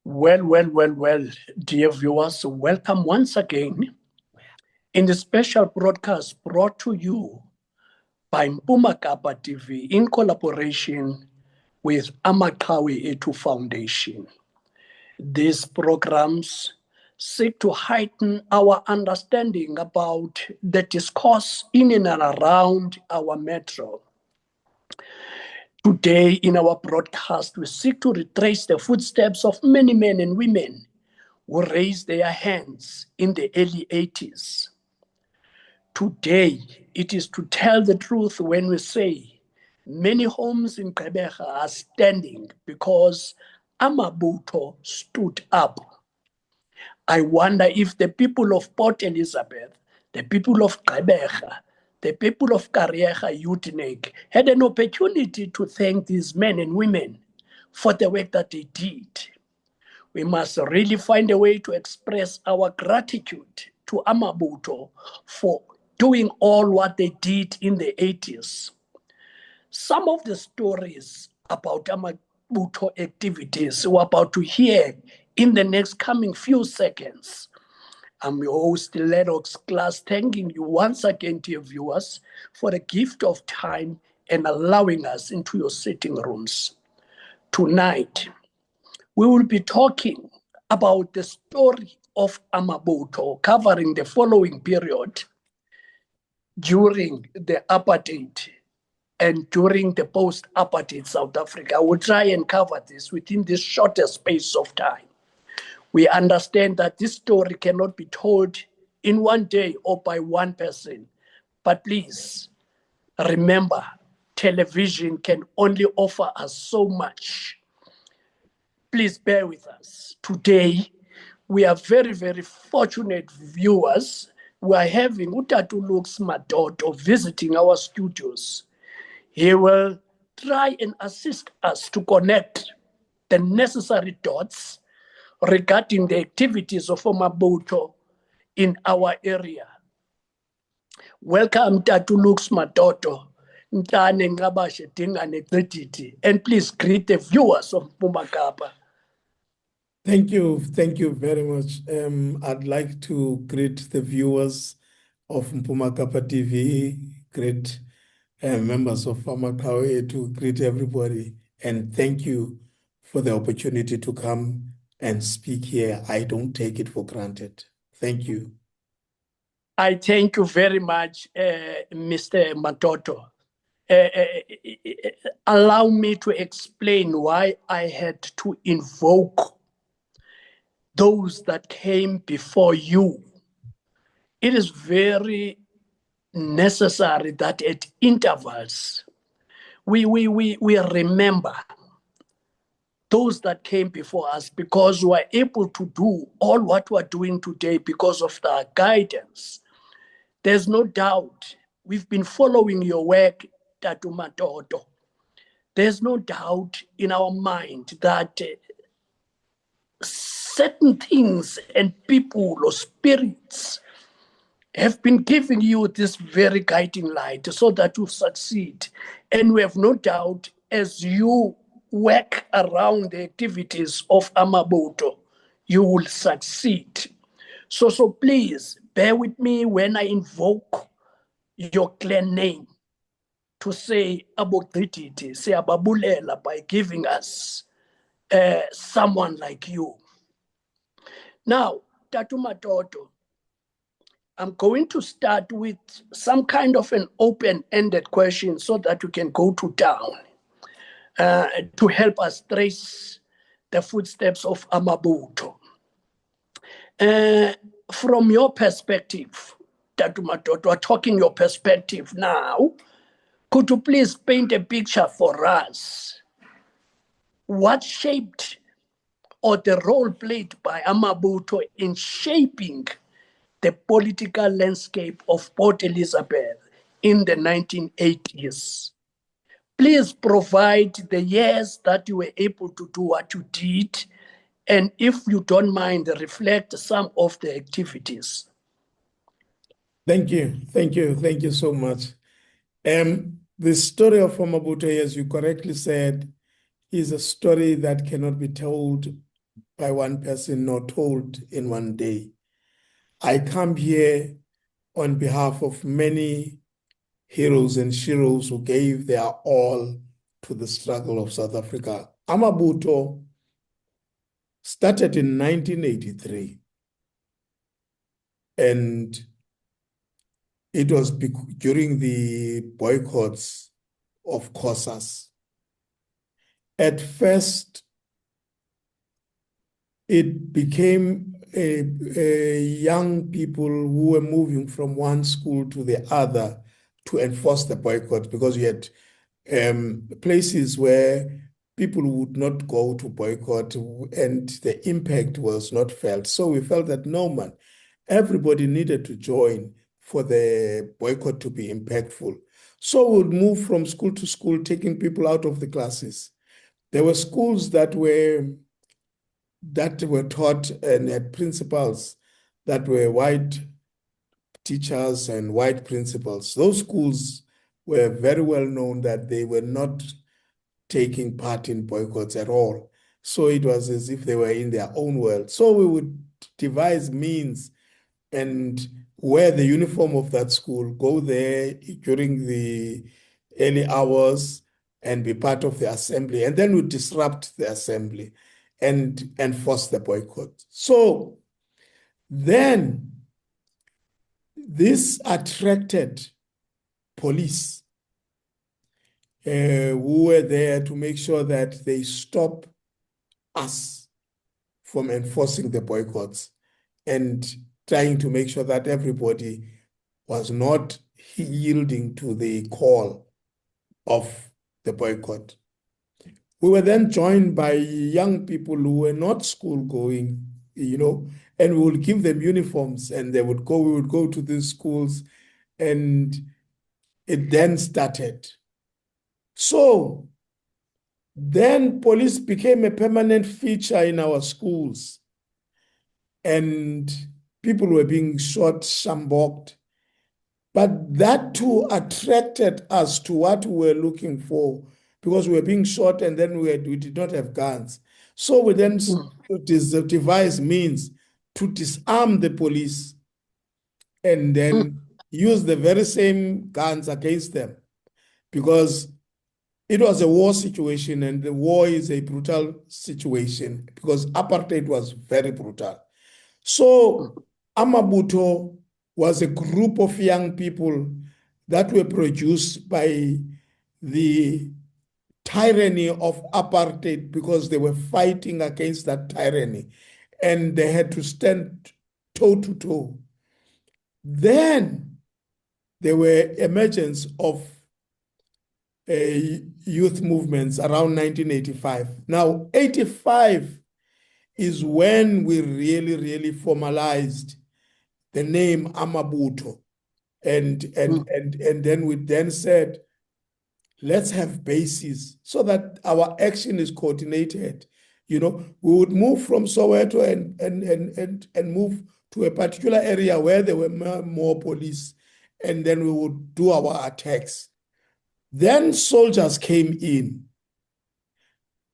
Well, dear viewers, welcome once again in the special broadcast brought to you by Amaqhawe TV in collaboration with Amaqhawe Ethu Foundation. These programs seek to heighten our understanding about the discourse in and around our metro. Today, in our broadcast, we seek to retrace the footsteps of many men and women who raised their hands in the early 80s. Today, it is to tell the truth when we say many homes in Gqeberha are standing because Amabutho stood up. I wonder if the people of Port Elizabeth, the people of Gqeberha, the people of Kariega Youthnik had an opportunity to thank these men and women for the work that they did. We must really find a way to express our gratitude to Amabutho for doing all what they did in the 80s. Some of the stories about Amabutho activities we're about to hear in the next coming few seconds. I'm your host, Lennox Class, thanking you once again, dear viewers, for the gift of time and allowing us into your sitting rooms. Tonight, we will be talking about the story of Amabutho, covering the following period during the apartheid and during the post-apartheid South Africa. I will try and cover this within this shorter space of time. We understand that this story cannot be told in one day or by one person. But please remember, television can only offer us so much. Please bear with us. Today, we are very, very fortunate viewers. We are having Utatu Lux Madoto visiting our studios. He will try and assist us to connect the necessary dots regarding the activities of Amabutho in our area. Welcome, Tatu Lux Madoto. And please greet the viewers of Amaqhawe. Thank you very much. I'd like to greet the viewers of Amaqhawe TV, greet members of Amaqhawe, to greet everybody, and thank you for the opportunity to come and speak here. I don't take it for granted. Thank you. I thank you very much, Mr. Matoto. Allow me to explain why I had to invoke those that came before you. It is very necessary that at intervals we remember those that came before us, because we are able to do all what we are doing today because of their guidance. There's no doubt we've been following your work, Tatu Matoto. There's no doubt in our mind that certain things and people or spirits have been giving you this very guiding light so that you succeed. And we have no doubt, as you work around the activities of Amabutho, you will succeed. So please bear with me when I invoke your clan name to say Abogrititi, say Ababulela, by giving us someone like you. Now, Tatu Matoto, I'm going to start with some kind of an open-ended question so that we can go to town to help us trace the footsteps of Amabutho. From your perspective, Tatu Matoto, we're talking your perspective now, could you please paint a picture for us? What shaped or the role played by Amabutho in shaping the political landscape of Port Elizabeth in the 1980s? Please provide the years that you were able to do what you did, and if you don't mind, reflect some of the activities. Thank you so much. The story of Amabutho, as you correctly said, is a story that cannot be told by one person nor told in one day. I come here on behalf of many heroes and sheroes who gave their all to the struggle of South Africa. Amabutho started in 1983, and it was during the boycotts of COSAS. At first, it became a young people who were moving from one school to the other to enforce the boycott, because you had places where people would not go to boycott and the impact was not felt. So we felt that no, man, everybody needed to join for the boycott to be impactful. So we would move from school to school, taking people out of the classes. There were schools that were taught and had principals that were white teachers and white principals. Those schools were very well known that they were not taking part in boycotts at all. So it was as if they were in their own world. So we would devise means and wear the uniform of that school, go there during the early hours and be part of the assembly, and then we disrupt the assembly and enforce the boycott. So then this attracted police who were there to make sure that they stop us from enforcing the boycotts and trying to make sure that everybody was not yielding to the call of the boycott. We were then joined by young people who were not school going, and we would give them uniforms and we would go to these schools, and it then started. So then police became a permanent feature in our schools, and people were being shot, shamboked. But that too attracted us to what we were looking for, because we were being shot and then we did not have guns. So we then devised means to disarm the police and then use the very same guns against them, because it was a war situation, and the war is a brutal situation because apartheid was very brutal. So Amabutho was a group of young people that were produced by the tyranny of apartheid, because they were fighting against that tyranny and they had to stand toe to toe. Then there were emergence of youth movements around 1985. Now, 85 is when we really formalized the name Amabutho. And then we then said, let's have bases so that our action is coordinated. We would move from Soweto and move to a particular area where there were more police, and then we would do our attacks. Then soldiers came in.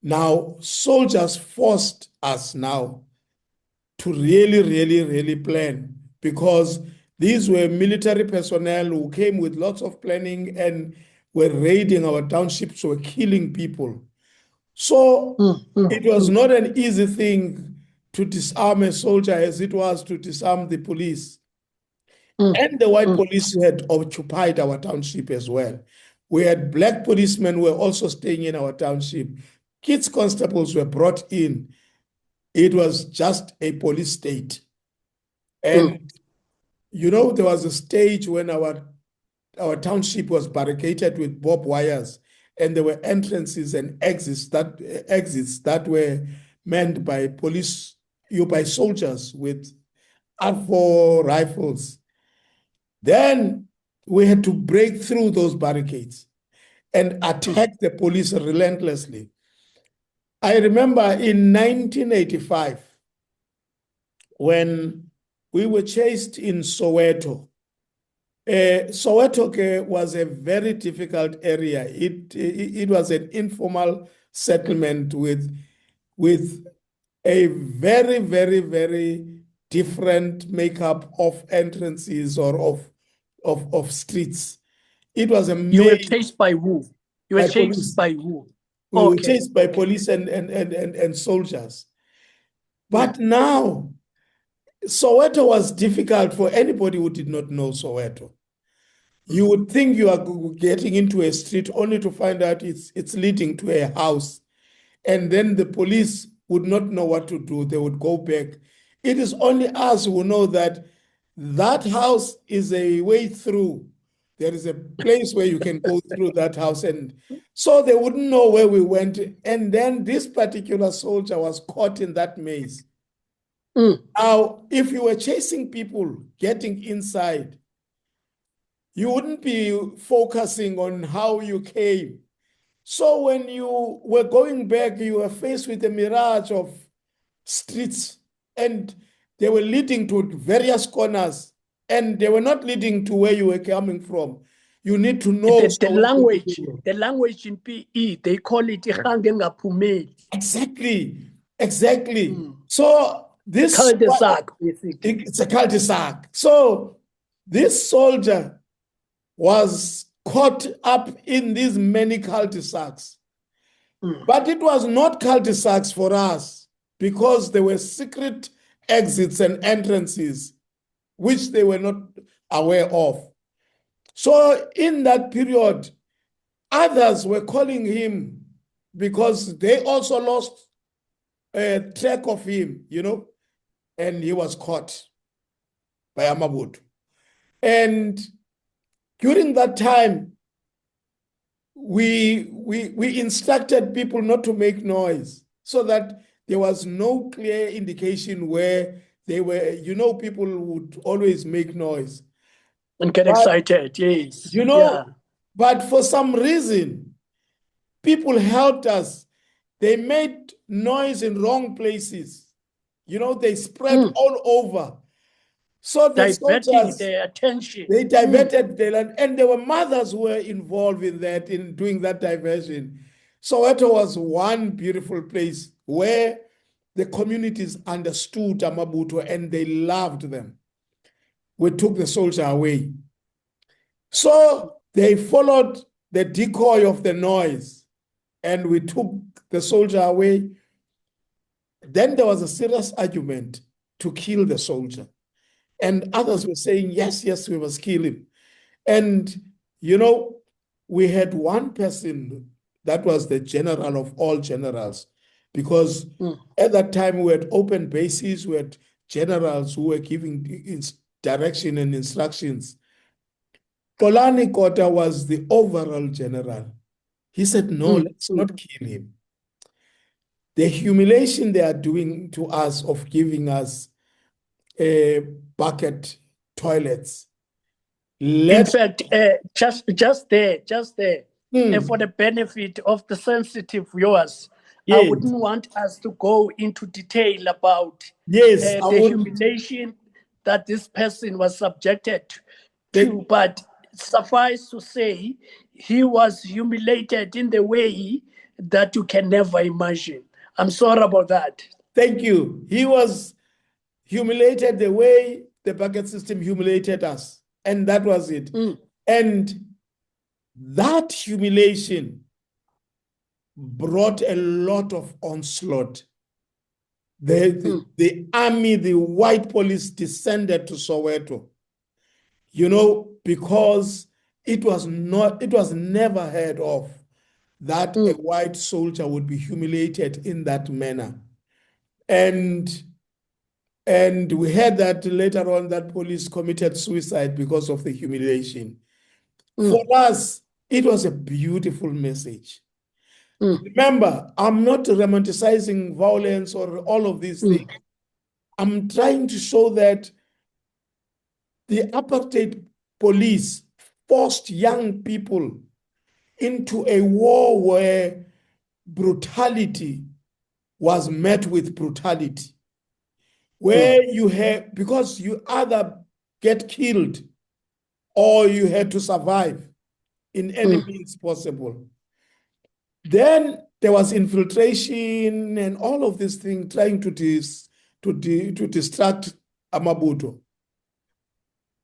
Now, soldiers forced us now to really plan, because these were military personnel who came with lots of planning and were raiding our townships, were killing people. So it was not an easy thing to disarm a soldier as it was to disarm the police. And the white police had occupied our township as well. We had black policemen who were also staying in our township. Kids constables were brought in. It was just a police state. And, there was a stage when our township was barricaded with barbed wires, and there were entrances and exits that were manned by by soldiers with R4 rifles. Then we had to break through those barricades and attack the police relentlessly. I remember in 1985, when we were chased in Soweto. Soweto was a very difficult area. It was an informal settlement with a very, very, very different makeup of entrances or of streets. It was a You were maze chased by who? You were by chased police. by who? We were Okay. chased by Okay. police and soldiers. But now, Soweto was difficult for anybody who did not know Soweto. You would think you are getting into a street only to find out it's leading to a house. And then the police would not know what to do. They would go back. It is only us who know that that house is a way through. There is a place where you can go through that house. And so they wouldn't know where we went. And then this particular soldier was caught in that maze. Now, if you were chasing people getting inside, you wouldn't be focusing on how you came. So when you were going back, you were faced with a mirage of streets, and they were leading to various corners, and they were not leading to where you were coming from. You need to know The language in PE, they call it Ihangengaphumeli. Exactly. So this Cul-de-sac, basically. it's a cul-de-sac. So this soldier was caught up in these many cul-de-sacs. But it was not cul-de-sacs for us because there were secret exits and entrances which they were not aware of. So in that period, others were calling him because they also lost track of him, and he was caught by Amabut. And during that time, we instructed people not to make noise so that there was no clear indication where they were. People would always make noise and get excited, yes. But for some reason, people helped us. They made noise in wrong places. They spread all over. So the diverting their attention. They diverted their land, and there were mothers who were involved in that, in doing that diversion. Soweto was one beautiful place where the communities understood Amabuto and they loved them. We took the soldier away. So they followed the decoy of the noise, and we took the soldier away. Then there was a serious argument to kill the soldier. And others were saying, yes, we must kill him. And, we had one person that was the general of all generals, because at that time we had open bases, we had generals who were giving direction and instructions. Polani Kota was the overall general. He said, no, let's not kill him. The humiliation they are doing to us of giving us bucket toilets. In fact, just there, for the benefit of the sensitive viewers, yes. I wouldn't want us to go into detail about the humiliation that this person was subjected to, but suffice to say, he was humiliated in the way that you can never imagine. I'm sorry about that. Thank you. He was humiliated the way the bucket system humiliated us. And that was it. And that humiliation brought a lot of onslaught. The army, the white police descended to Soweto, because it was never heard of that a white soldier would be humiliated in that manner. And we heard that later on that police committed suicide because of the humiliation. For us, it was a beautiful message. Remember, I'm not romanticizing violence or all of these things. I'm trying to show that the apartheid police forced young people into a war where brutality was met with brutality. Where you had, because you either get killed or you had to survive in any means possible. Then there was infiltration and all of these things trying to distract Amabuto.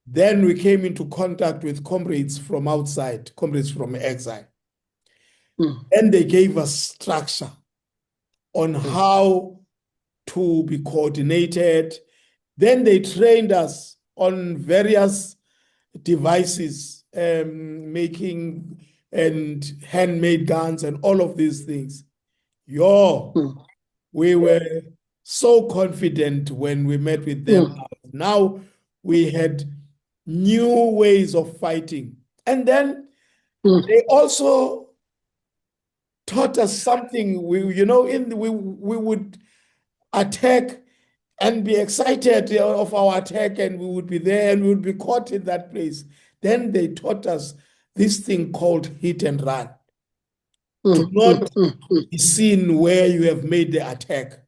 Then we came into contact with comrades from outside, comrades from exile. And they gave us structure on how to be coordinated. Then they trained us on various devices, making and handmade guns and all of these things. We were so confident when we met with them. Now we had new ways of fighting. And then they also taught us something. We would attack and be excited of our attack, and we would be there and we would be caught in that place. Then they taught us this thing called hit and run. Do not be seen where you have made the attack.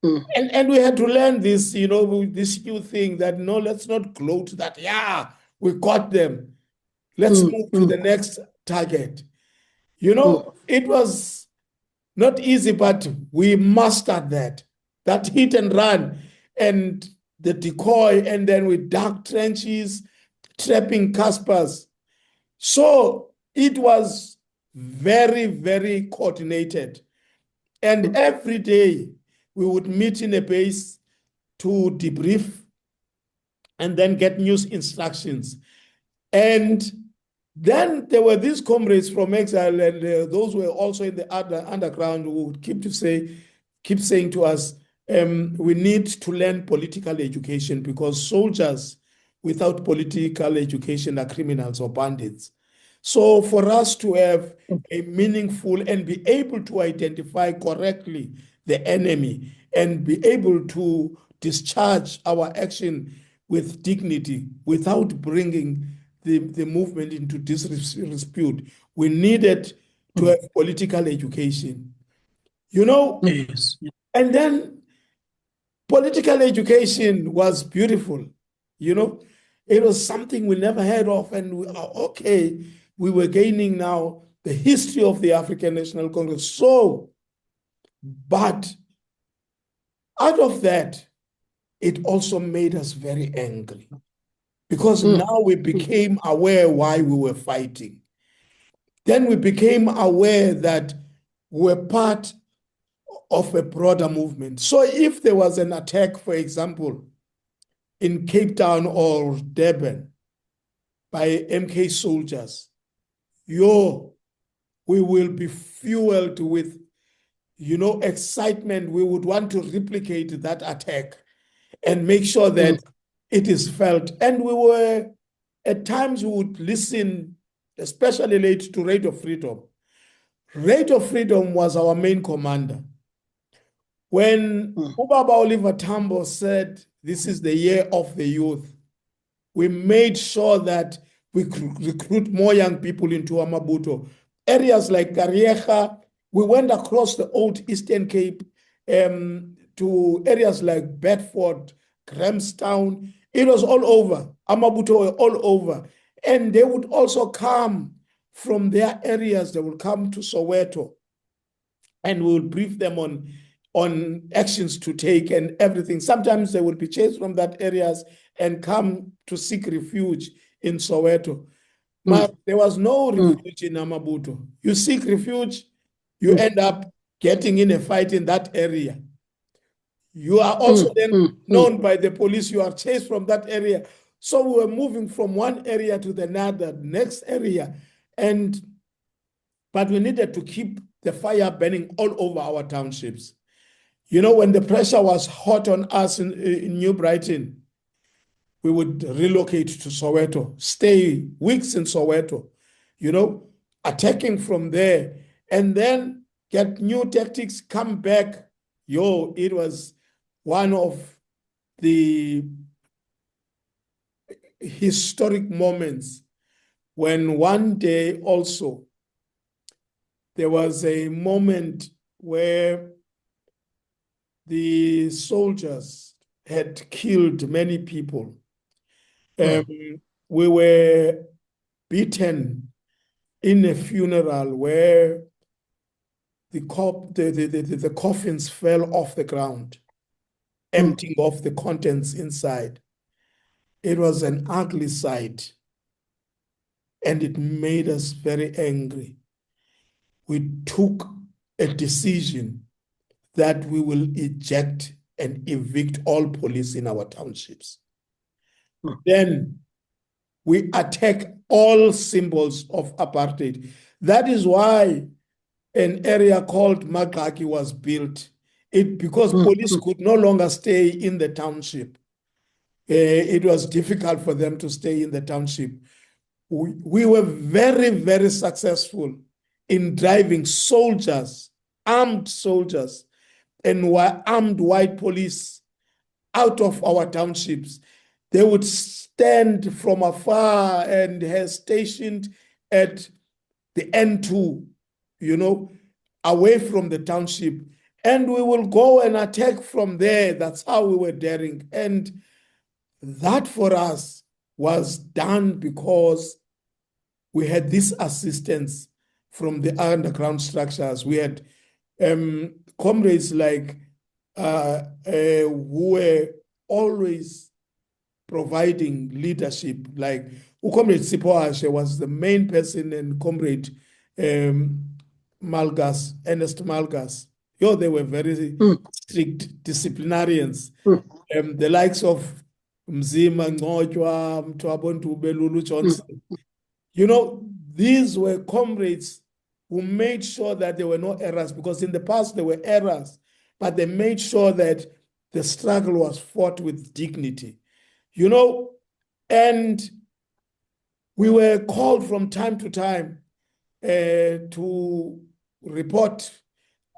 And we had to learn this, this new thing that no, let's not gloat that, yeah, we got them. Let's move to the next target. It was not easy, but we mastered that hit and run and the decoy, and then we dug trenches, trapping Caspers. So it was very, very coordinated. And every day we would meet in a base to debrief and then get news instructions. And then there were these comrades from exile, and those were also in the underground, who would keep saying to us, we need to learn political education, because soldiers without political education are criminals or bandits. So for us to have a meaningful and be able to identify correctly the enemy and be able to discharge our action with dignity without bringing the movement into disrepute, we needed to have political education. Yes. And then political education was beautiful. It was something we never heard of, and we were gaining now the history of the African National Congress. But out of that, it also made us very angry, because now we became aware why we were fighting. Then we became aware that we're part of a broader movement. So if there was an attack, for example, in Cape Town or Durban by MK soldiers, we will be fueled with, excitement. We would want to replicate that attack and make sure that it is felt. And at times we would listen, especially late, to Rate of Freedom. Rate of Freedom was our main commander. When Ubaba Oliver Tambo said, this is the year of the youth, we made sure that we recruit more young people into Amabuto. Areas like Gariecha, we went across the old Eastern Cape to areas like Bedford, Grahamstown. It was all over. Amabuto were all over. And they would also come from their areas. They would come to Soweto, and we would brief them on actions to take and everything. Sometimes they would be chased from that areas and come to seek refuge in Soweto. But there was no refuge in Amabuto. You seek refuge, you end up getting in a fight in that area. You are also then known by the police. You are chased from that area. So we were moving from one area to the next area. But we needed to keep the fire burning all over our townships. When the pressure was hot on us in New Brighton, we would relocate to Soweto, stay weeks in Soweto, attacking from there, and then get new tactics, come back. It was one of the historic moments when one day also there was a moment where the soldiers had killed many people. We were beaten in a funeral where the coffins fell off the ground, emptying off the contents inside. It was an ugly sight, and it made us very angry. We took a decision that we will eject and evict all police in our townships. Then we attack all symbols of apartheid. That is why an area called Amaqhawe was built. Because police could no longer stay in the township. It was difficult for them to stay in the township. We were very, very successful in driving soldiers, armed soldiers, and armed white police out of our townships. They would stand from afar and have stationed at the N2, away from the township. And we will go and attack from there. That's how we were daring. And that for us was done because we had this assistance from the underground structures. We had comrades like who were always providing leadership. Like Comrade Sipoashe was the main person, and Comrade Malgas, Ernest Malgas. They were very strict disciplinarians. The likes of Mzima Ngojwa, Mtwabontu Belulu Johnson. These were comrades who made sure that there were no errors, because in the past there were errors, but they made sure that the struggle was fought with dignity. And we were called from time to time to report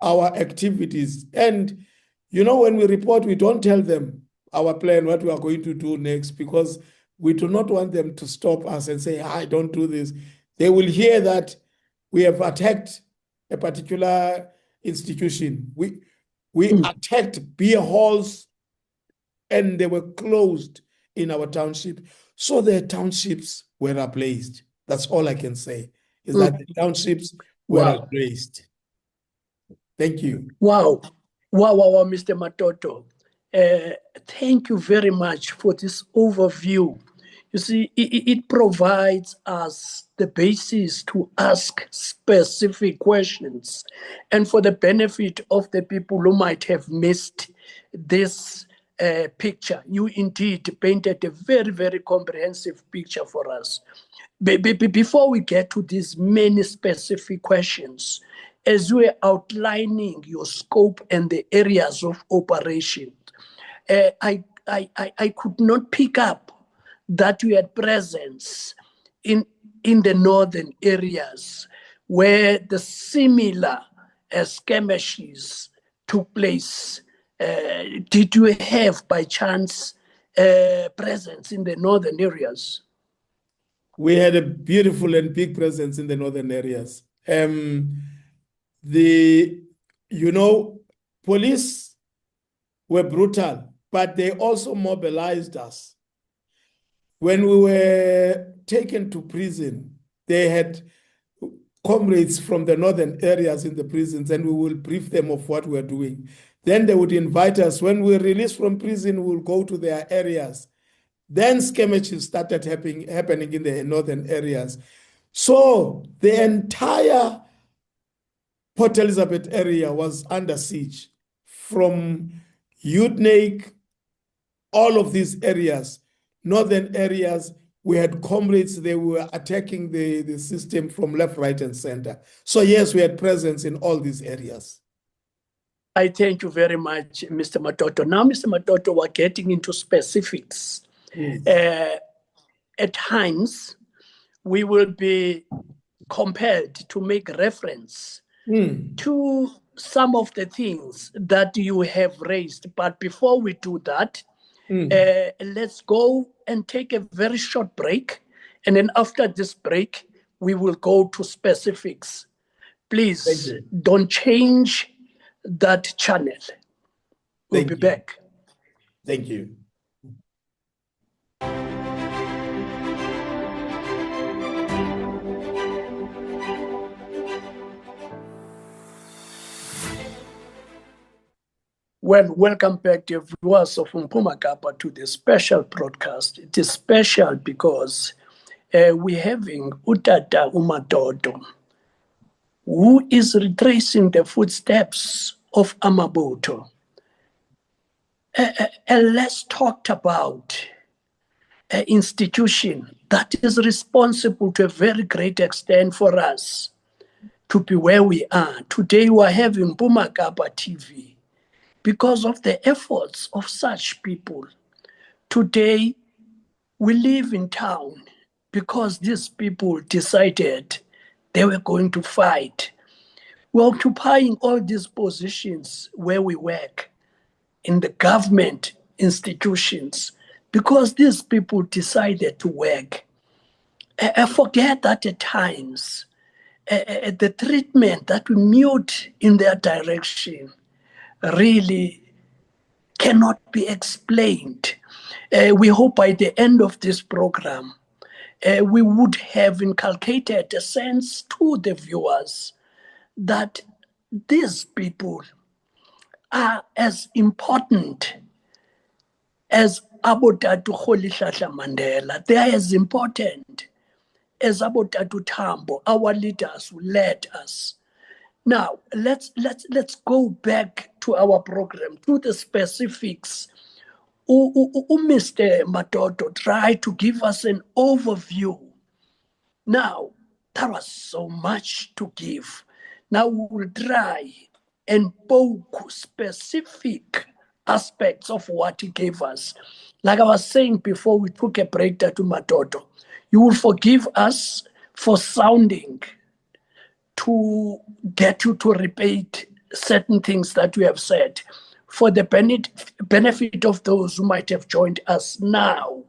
our activities. And, when we report, we don't tell them our plan, what we are going to do next, because we do not want them to stop us and say, don't do this. They will hear that we have attacked a particular institution. We attacked beer halls, and they were closed in our township. So the townships were ablaze. That's all I can say, is that the townships were ablaze. Thank you. Wow, Mr. Matoto. Thank you very much for this overview. You see, it provides us the basis to ask specific questions. And for the benefit of the people who might have missed this picture, you indeed painted a very, very comprehensive picture for us. Before we get to these many specific questions, as you were outlining your scope and the areas of operation, I could not pick up that you had presence in the northern areas where the similar skirmishes took place. Did you have, by chance, presence in the northern areas? We had a beautiful and big presence in the northern areas. Police were brutal, but they also mobilized us. When we were taken to prison, they had comrades from the northern areas in the prisons, and we will brief them of what we're doing. Then they would invite us. When we released from prison, we'll go to their areas. Then skirmishes started happening in the northern areas. So the entire Port Elizabeth area was under siege. From Utnake, all of these areas, northern areas, we had comrades, they were attacking the system from left, right, and center. So yes, we had presence in all these areas. I thank you very much, Mr. Matoto. Now, Mr. Matoto, we're getting into specifics. Yes. At times, we will be compelled to make reference to some of the things that you have raised. But before we do that, let's go and take a very short break. And then after this break, we will go to specifics. Please don't change that channel. We'll be back. Thank you. Well, welcome back, dear viewers of Mpumakapa, to the special broadcast. It is special because we're having Utata Umadodo, who is retracing the footsteps of Amabuto. A less talked about institution that is responsible to a very great extent for us to be where we are. Today we are having Mpumakapa TV because of the efforts of such people. Today we live in town because these people decided they were going to fight. We're occupying all these positions where we work in the government institutions because these people decided to work. I forget that at times the treatment that we mute in their direction really cannot be explained. We hope by the end of this program, we would have inculcated a sense to the viewers that these people are as important as Abotatu Rolihlahla Mandela. They are as important as Abotatu Tambo, our leaders who led us. Now, let's go back to our program, to the specifics. Mr. Matoto tried to give us an overview. Now, there was so much to give. Now we will try and poke specific aspects of what he gave us. Like I was saying before we took a break to Matoto, you will forgive us for sounding to get you to repeat certain things that we have said for the benefit of those who might have joined us now.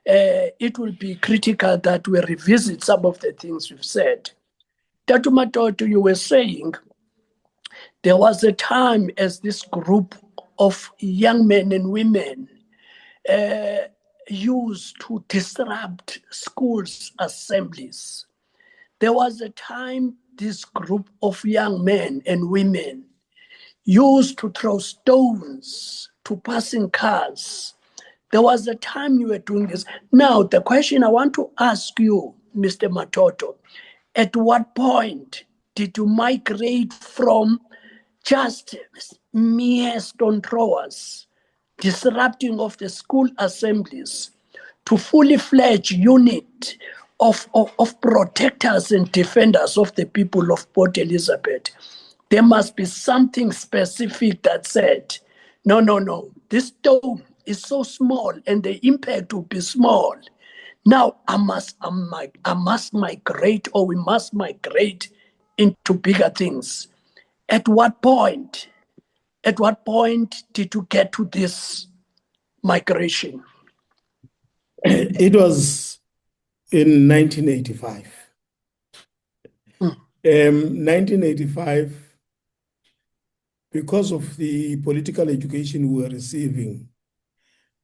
It will be critical that we revisit some of the things we've said. Tatu Matoto, you were saying there was a time as this group of young men and women used to disrupt schools' assemblies. There was a time this group of young men and women used to throw stones to passing cars. There was a time you were doing this. Now, the question I want to ask you, Mr. Matoto, at what point did you migrate from just mere stone throwers, disrupting of the school assemblies, to fully fledged unit of protectors and defenders of the people of Port Elizabeth? There must be something specific that said, no, this stone is so small and the impact will be small. Now I must migrate, or we must migrate into bigger things. At what point did you get to this migration? It was in 1985. 1985, because of the political education we were receiving,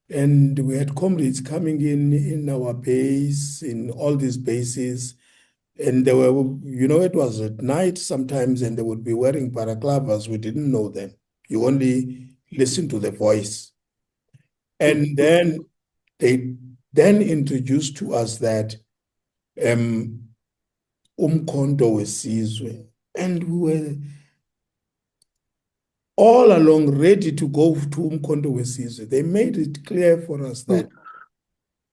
and we had comrades coming in our base, in all these bases, and they were, it was at night sometimes, and they would be wearing balaclavas. We didn't know them. You only listen to the voice. And then they introduced to us that umkhonto wesizwe, and we were all along ready to go to umkhonto wesizwe. They made it clear for us that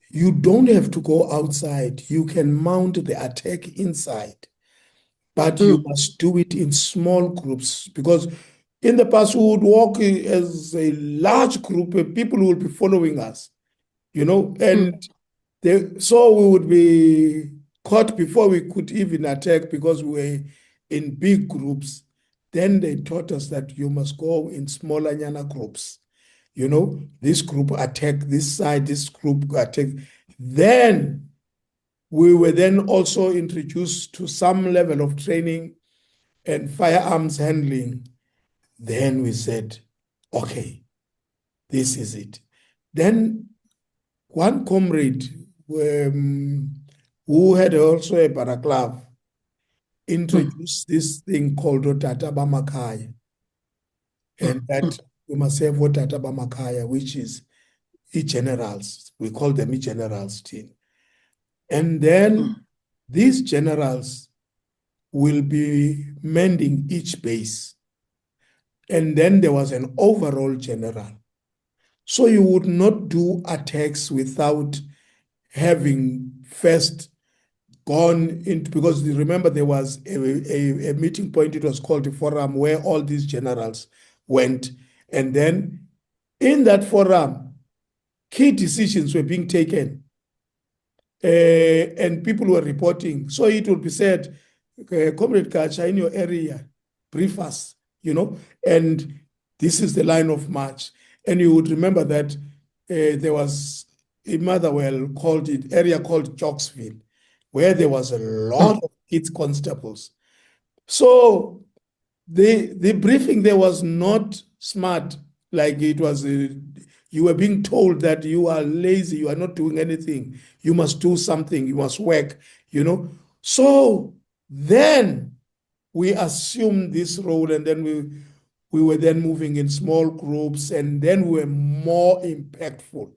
you don't have to go outside. You can mount the attack inside, but you must do it in small groups, because in the past we would walk as a large group of people who would be following us, and so we would be caught before we could even attack because we were in big groups. Then they taught us that you must go in smaller nyana groups. This group attack this side, this group attack. Then we were then also introduced to some level of training and firearms handling. Then we said, okay, this is it. Then one comrade who had also a balaclava introduced this thing called Amaqhawe. And that we must have what at Amaqhawe, which is generals. We call them generals team. And then these generals will be mending each base. And then there was an overall general. So you would not do attacks without having first gone into, because remember there was a meeting point, it was called a forum, where all these generals went. And then in that forum, key decisions were being taken. And people were reporting. So it would be said, Comrade Kacha, in your area, brief us, and this is the line of march. And you would remember that there was a Motherwell area called Chalksville, where there was a lot of kids constables. So the briefing there was not smart, like it was you were being told that you are lazy, you are not doing anything, you must do something, you must work, So then we assumed this role, and then we were then moving in small groups, and then we were more impactful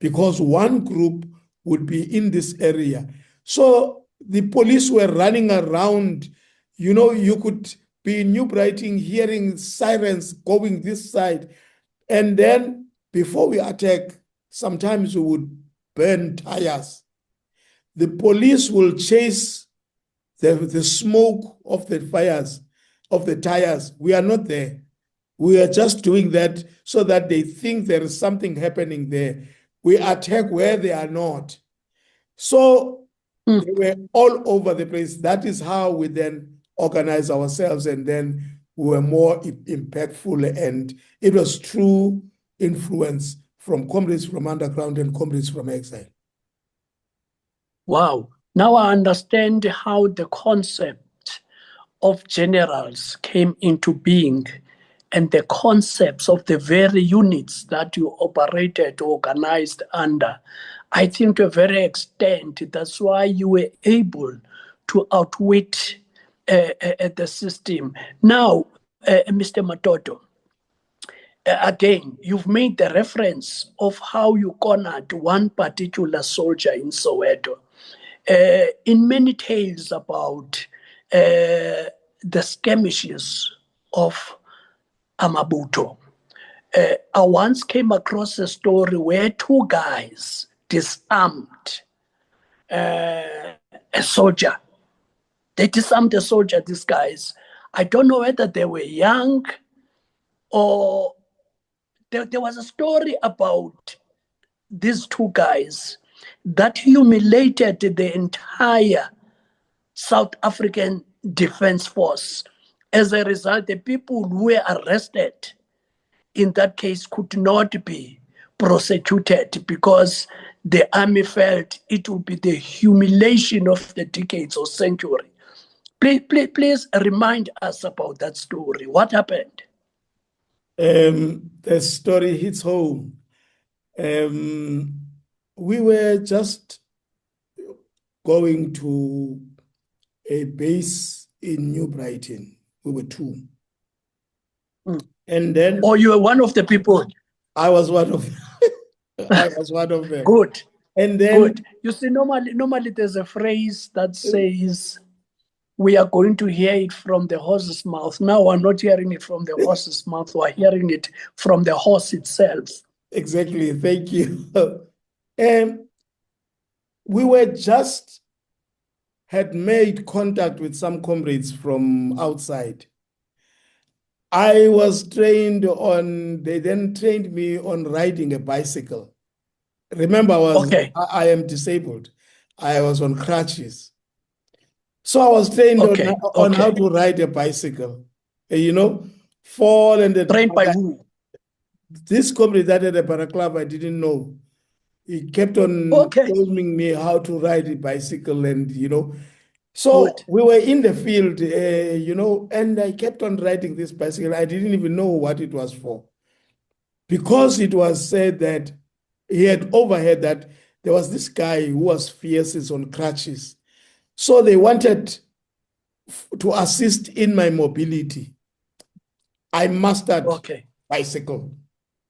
because one group would be in this area. So the police were running around, you could be in New Brighton hearing sirens going this side. And then before we attack, sometimes we would burn tires. The police will chase the smoke of the fires, of the tires. We are not there. We are just doing that so that they think there is something happening there. We attack where they are not. So they were all over the place. That is how we then organize ourselves, and then we were more impactful, and it was true influence from comrades from underground and comrades from exile. Wow. Now I understand how the concept of generals came into being and the concepts of the very units that you operated, organized under. I think to a very extent, that's why you were able to outwit the system. Now, Mr. Matoto, again, you've made the reference of how you cornered one particular soldier in Soweto. In many tales about the skirmishes of Amabuto, I once came across a story where two guys disarmed a soldier. They disarmed a soldier, these guys. I don't know whether they were young or there was a story about these two guys that humiliated the entire South African Defense Force. As a result, the people who were arrested in that case could not be prosecuted because the army felt it would be the humiliation of the decades or century. Please remind us about that story. What happened? The story hits home. We were just going to a base in New Brighton. We were two. And then... Oh, you were one of the people? I was one of I was one of them. Good. And then... Good. You see, normally there's a phrase that says, we are going to hear it from the horse's mouth. Now we're not hearing it from the horse's mouth. We're hearing it from the horse itself. Exactly. Thank you. We were just had made contact with some comrades from outside. I was trained on, they then trained me on riding a bicycle. Remember, I am disabled. I was on crutches. So I was trained on how to ride a bicycle, fall and... Trained by who? This comrade that had a paraclub, I didn't know. He kept on telling me how to ride a bicycle and, So we were in the field, and I kept on riding this bicycle. I didn't even know what it was for. Because it was said that he had overheard that there was this guy who was fierce, is on crutches. So they wanted to assist in my mobility. I mastered bicycle,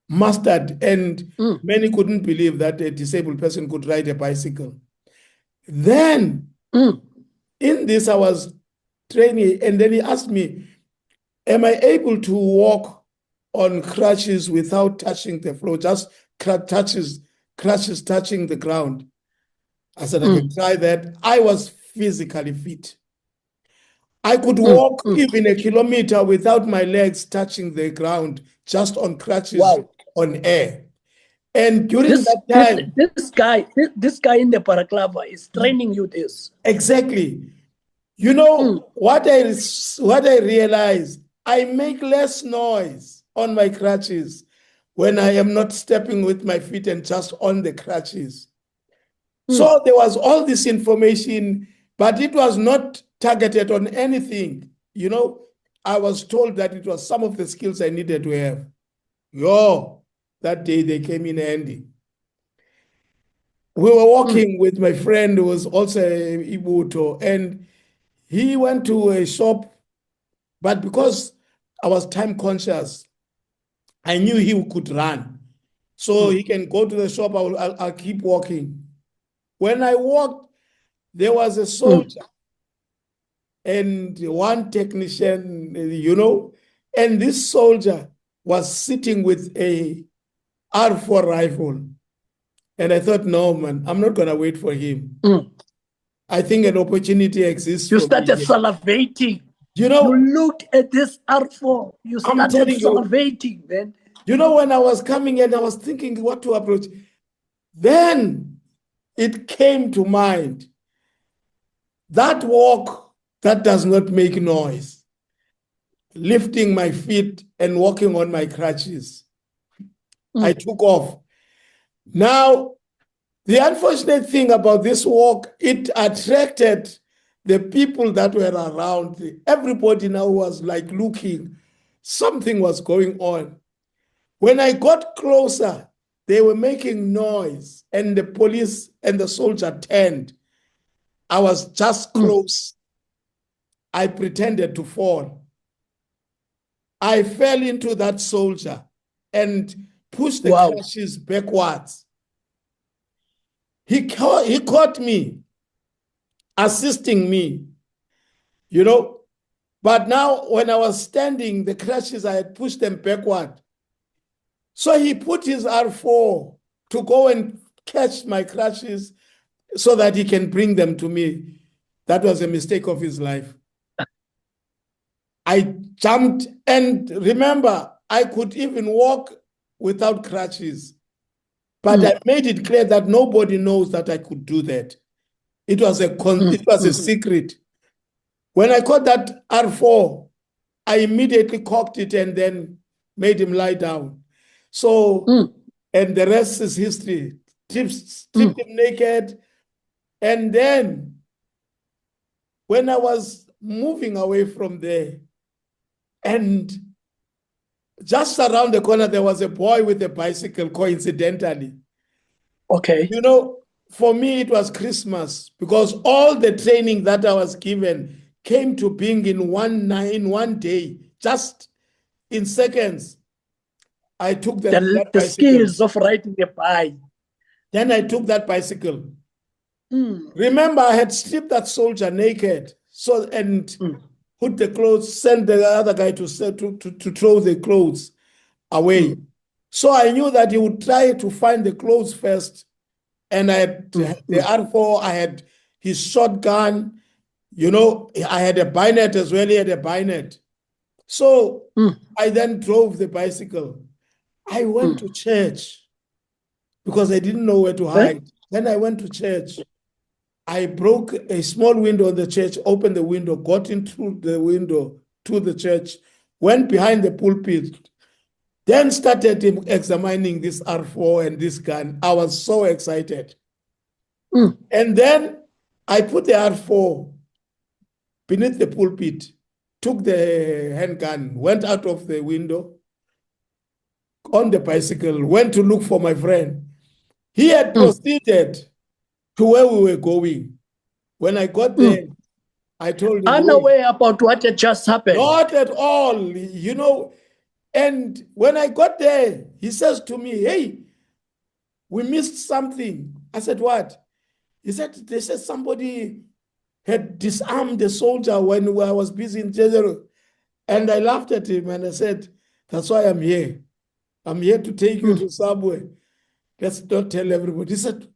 mastered, and many couldn't believe that a disabled person could ride a bicycle. Then, in this, I was training, and then he asked me, am I able to walk on crutches without touching the floor, just crutches touching the ground? I said, I can try that. I was physically fit. I could walk even a kilometer without my legs touching the ground, just on crutches, on air. And during that time, this guy in the balaclava is training you this. Exactly. You know, what I realized, I make less noise on my crutches when I am not stepping with my feet and just on the crutches. So there was all this information, but it was not targeted on anything. You know, I was told that it was some of the skills I needed to have. That day they came in handy. We were walking with my friend who was also Ethu, and he went to a shop, but because I was time conscious, I knew he could run. So he can go to the shop, I'll keep walking. When I walked, there was a soldier and one technician, you know, and this soldier was sitting with a R4 rifle. And I thought, no, man, I'm not going to wait for him. I think an opportunity exists. You started salivating. You know, you looked at this R4. You started salivating, man. You know, when I was coming in, I was thinking what to approach. Then it came to mind. That walk that does not make noise, lifting my feet and walking on my crutches. I took off. Now, the unfortunate thing about this walk, it attracted the people that were around. Everybody now was like looking. Something was going on. When I got closer, they were making noise, and the police and the soldier turned. I was just close. I pretended to fall. I fell into that soldier and pushed the crutches backwards. He caught me, assisting me, you know. But now when I was standing, the crutches, I had pushed them backward. So he put his R4 to go and catch my crutches so that he can bring them to me. That was a mistake of his life. I jumped, and remember, I could even walk without crutches. But I made it clear that nobody knows that I could do that. It was a secret. When I caught that R4, I immediately cocked it and then made him lie down. So, and the rest is history. Stripped him naked. And then, when I was moving away from there, and just around the corner, there was a boy with a bicycle, coincidentally. Okay. You know, for me, it was Christmas, because all the training that I was given came to being in one day, just in seconds. I took that bicycle. Skills of riding a bike. Then I took that bicycle. Remember, I had stripped that soldier naked, and put the clothes, sent the other guy to throw the clothes away. So I knew that he would try to find the clothes first. And I had the R4, I had his shotgun, you know, I had a bayonet as well, he had a bayonet. So I then drove the bicycle. I went to church because I didn't know where to hide. Then I went to church. I broke a small window in the church, opened the window, got in through the window to the church, went behind the pulpit, then started examining this R4 and this gun. I was so excited. And then I put the R4 beneath the pulpit, took the handgun, went out of the window, on the bicycle, went to look for my friend. He had proceeded to where we were going. When I got there, I told him, unaware about what had just happened. Not at all. You know, And when I got there, he says to me, hey, we missed something. I said, what? He said, they said somebody had disarmed the soldier when I was busy in general. And I laughed at him and I said, that's why I'm here. I'm here to take you to somewhere. Let's not tell everybody. He said,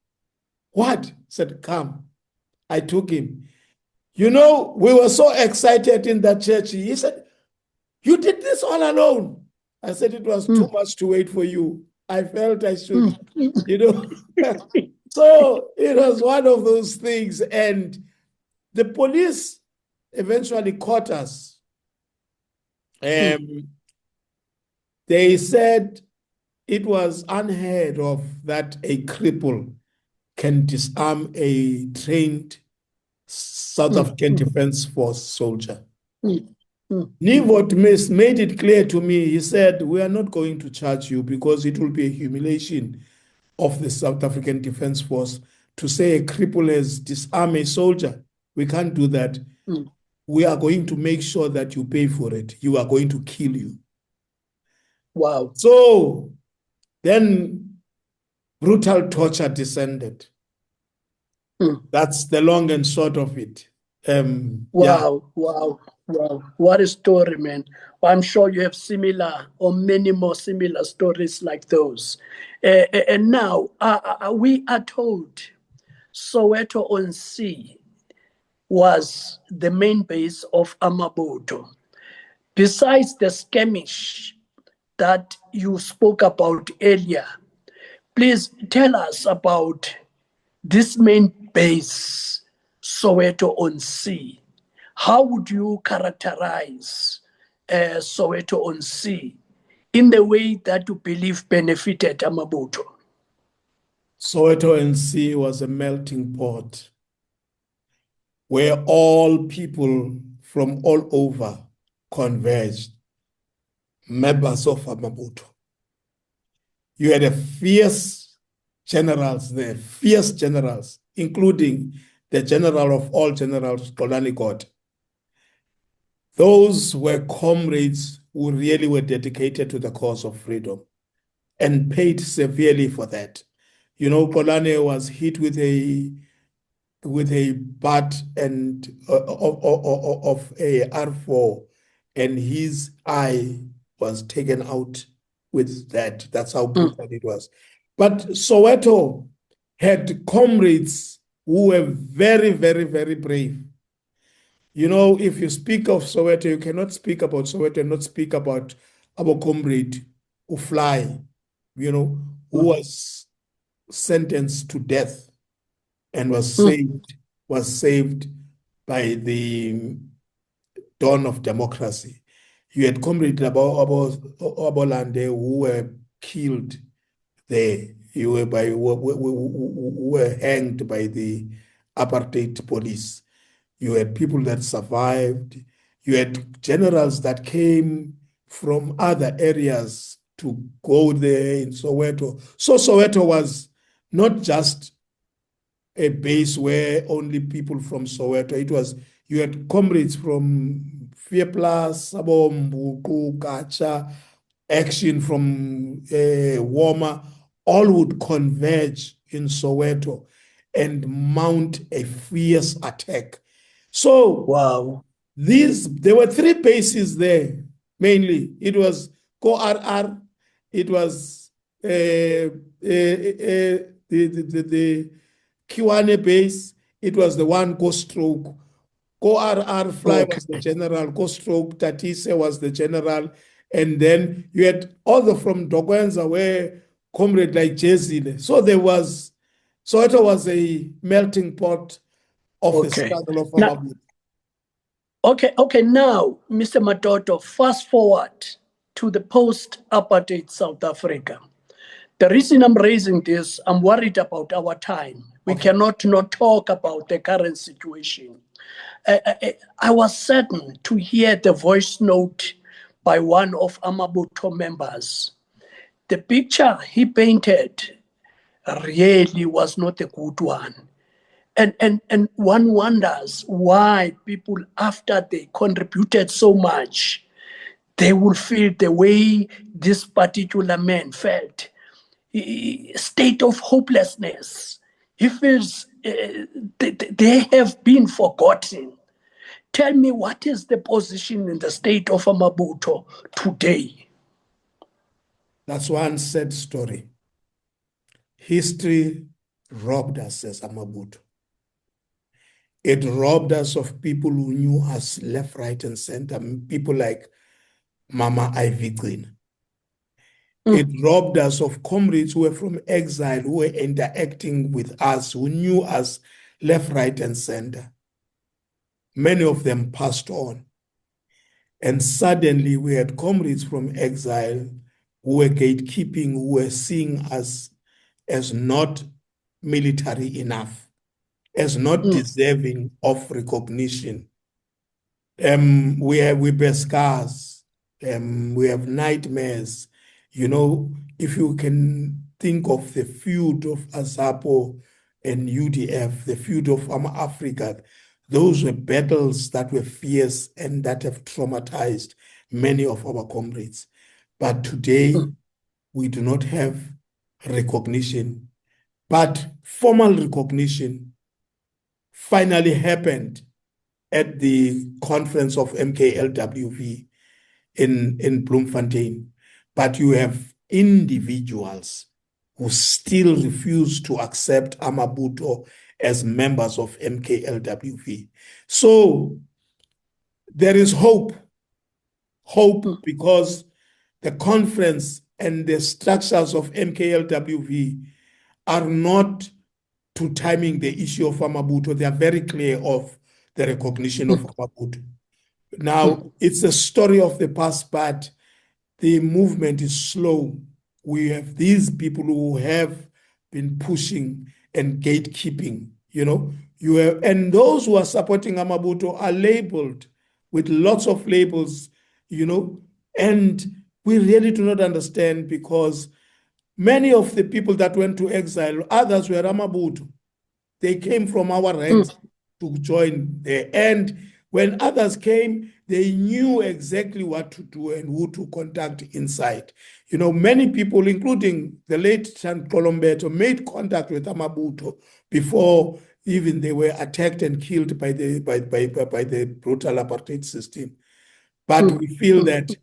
what? I said, come. I took him. You know, we were so excited in that church. He said, you did this all alone. I said, it was too much to wait for you. I felt I should, you know. So it was one of those things. And the police eventually caught us. They said it was unheard of that a cripple can disarm a trained South African Defence Force soldier. Nivot made it clear to me. He said, we are not going to charge you because it will be a humiliation of the South African Defence Force to say a cripple has disarmed a soldier. We can't do that. We are going to make sure that you pay for it. You are going to kill you. Wow. So then brutal torture descended. That's the long and short of it. Wow. What a story, man. I'm sure you have similar or many more similar stories like those. And now we are told Soweto on Sea was the main base of Amaqhawe. Besides the skirmish that you spoke about earlier, please tell us about this main base, Soweto on Sea. How would you characterize Soweto on Sea in the way that you believe benefited Amaqhawe? Soweto on Sea was a melting pot where all people from all over converged, members of Amaqhawe. You had a fierce generals there, fierce generals, including the general of all generals, Xolani God. Those were comrades who really were dedicated to the cause of freedom and paid severely for that. You know, Xolani was hit with a butt and of a R4, and his eye was taken out with that. That's how brutal it was. But Soweto had comrades who were very, very, very brave. You know, if you speak of Soweto, you cannot speak about Soweto and not speak about our comrade Ufly, you know, who was sentenced to death and was saved by the dawn of democracy. You had comrades Abolande who were killed there. Who were hanged by the apartheid police. You had people that survived. You had generals that came from other areas to go there in Soweto. So Soweto was not just a base where only people from Soweto. It was, you had comrades from Fearplus, Sabombu, Kacha, Action from Woma, all would converge in Soweto and mount a fierce attack. So wow, there were three bases there, mainly. It was KoRR, it was the Kiwane base, it was the one Go-Stroke. KoRR Fly was the general, Go-Stroke Tatise was the general, and then you had other from Dogwenza where comrade like Jezile. So it was a melting pot of the struggle of Amaqhawe. Okay, now, Mr. Matoto, fast forward to the post-apartheid South Africa. The reason I'm raising this, I'm worried about our time. We cannot not talk about the current situation. I was saddened to hear the voice note by one of Amaqhawe members. The picture he painted really was not a good one. And one wonders why people, after they contributed so much, they will feel the way this particular man felt, state of hopelessness. He feels they have been forgotten. Tell me, what is the position in the state of Amabuto today? That's one sad story. History robbed us as Amabuto. It robbed us of people who knew us left, right, and center, people like Mama Ivy Green. It robbed us of comrades who were from exile, who were interacting with us, who knew us left, right, and center. Many of them passed on. And suddenly we had comrades from exile who were gatekeeping, who were seeing us as not military enough, as not deserving of recognition. We bear scars. We have nightmares. You know, if you can think of the feud of Azapo and UDF, the feud of Africa, those were battles that were fierce and that have traumatized many of our comrades. But today, we do not have recognition. But formal recognition finally happened at the conference of MKLWV in Bloemfontein. But you have individuals who still refuse to accept Amabuto as members of MKLWV. So there is hope. Hope because the conference and the structures of MKLWV are not to timing the issue of Amabuto. They are very clear of the recognition of Amabuto. Now, it's a story of the past, but the movement is slow. We have these people who have been pushing and gatekeeping, you know. And those who are supporting Amabuto are labeled with lots of labels, you know, and we really do not understand because many of the people that went to exile, others were Amabuto. They came from our ranks to join there. And when others came, they knew exactly what to do and who to contact inside. You know, many people, including the late San Colombeto, made contact with Amabuto before even they were attacked and killed by the brutal apartheid system. But we feel that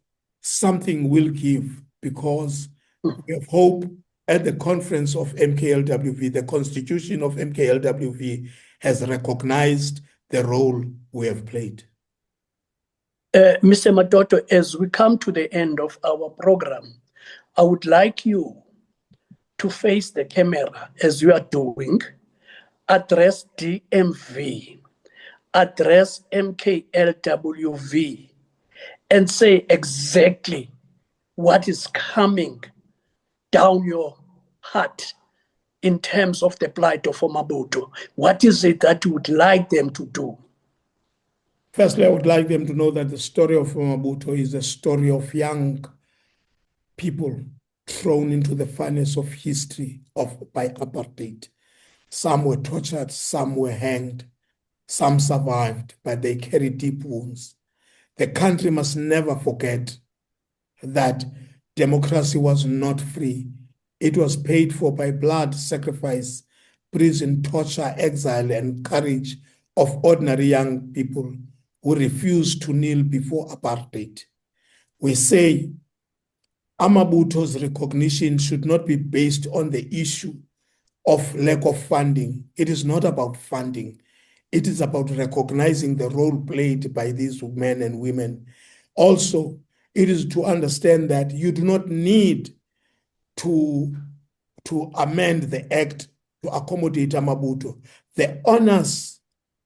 something will give because we have hope. At the conference of MKLWV, the constitution of MKLWV has recognized the role we have played. Mr. Matoto, as we come to the end of our program, I would like you to face the camera as you are doing, address DMV, address MKLWV, and say exactly what is coming down your heart in terms of the plight of Amabuto. What is it that you would like them to do? Firstly, I would like them to know that the story of Amabuto is a story of young people thrown into the furnace of history by apartheid. Some were tortured, some were hanged, some survived, but they carry deep wounds. The country must never forget that democracy was not free. It was paid for by blood, sacrifice, prison, torture, exile, and courage of ordinary young people who refused to kneel before apartheid. We say Amabuto's recognition should not be based on the issue of lack of funding. It is not about funding. It is about recognizing the role played by these men and women. Also, it is to understand that you do not need to amend the act to accommodate Amabuto. The honors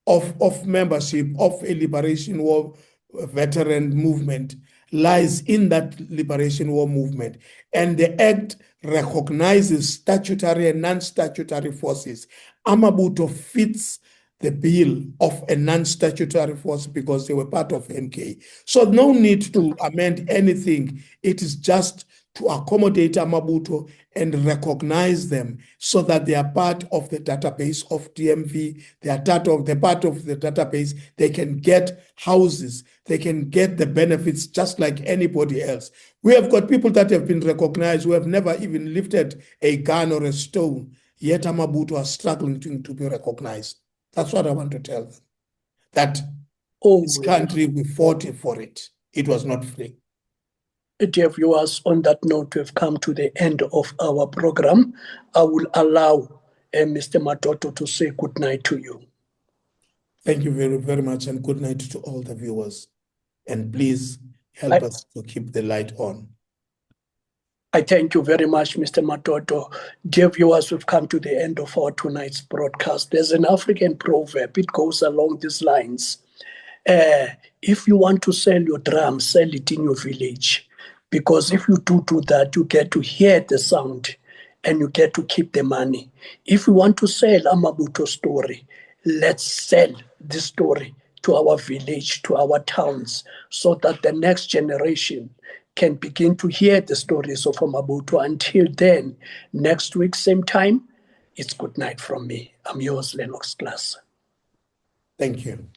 of membership of a liberation war veteran movement lies in that liberation war movement. And the act recognizes statutory and non-statutory forces. Amabuto fits the bill of a non-statutory force because they were part of MK. So no need to amend anything. It is just to accommodate Amabutho and recognize them so that they are part of the database of DMV, they are part of the database, they can get houses, they can get the benefits just like anybody else. We have got people that have been recognized who have never even lifted a gun or a stone, yet Amabutho are struggling to be recognized. That's what I want to tell them. That this country, we fought for it. It was not free. Dear viewers, on that note, we've come to the end of our program. I will allow Mr. Matoto to say good night to you. Thank you very, very much, and good night to all the viewers. And please help us to keep the light on. I thank you very much, Mr. Matoto. Dear viewers, we've come to the end of our tonight's broadcast. There's an African proverb. It goes along these lines. If you want to sell your drum, sell it in your village. Because if you do that, you get to hear the sound and you get to keep the money. If you want to sell Amabutho story, let's sell this story to our village, to our towns, so that the next generation can begin to hear the stories of Amabutho. Until then, next week, same time, it's good night from me. I'm yours, Lennox Glass. Thank you.